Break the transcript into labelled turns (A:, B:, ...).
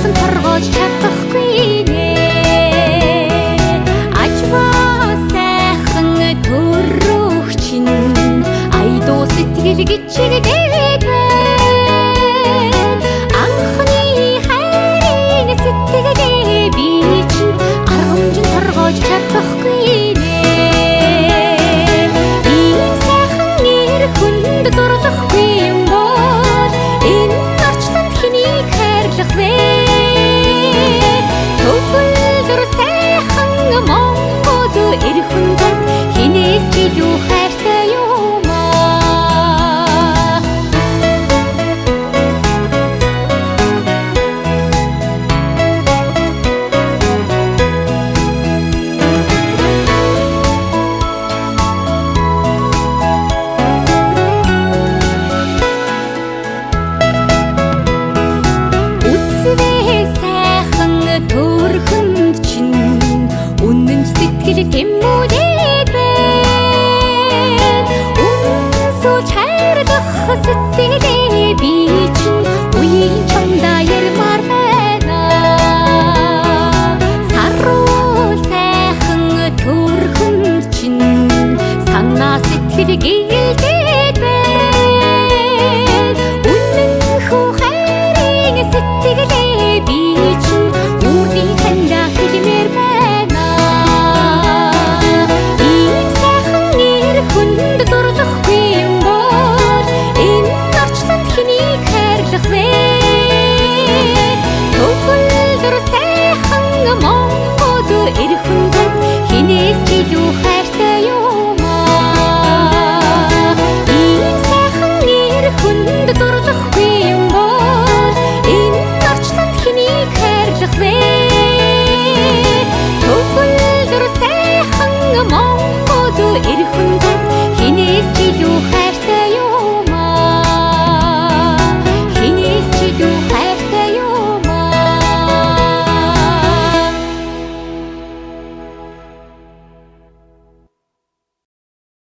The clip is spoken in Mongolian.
A: амархан торгож чадахгүй нэ. Ажваа сайхан төрөгч нь айдуу сэтгэл гिचгдээд анхны хайрын сэтгэлээ би чинь аргамжин торгож чадахгүй нэ. Ийм сайхан нэр хүнд дурлахгүй юм бол энэ орчлонд хэнийг хайрлах вэ? Төгөлдөр сайхан Монгол эрхэн танд хинээс би юу хайртай юм аа. Үсвээ сайхан төрхөнд чинь үнэн сэтгэл тэмүүлээд байна. Үнсүү хайрлах сэтгэлээ би чинь үеийн чамдаа ярмаар байна. Саруу сайхан төрхөнд чинь санаа сэтгэл гэгээлтэй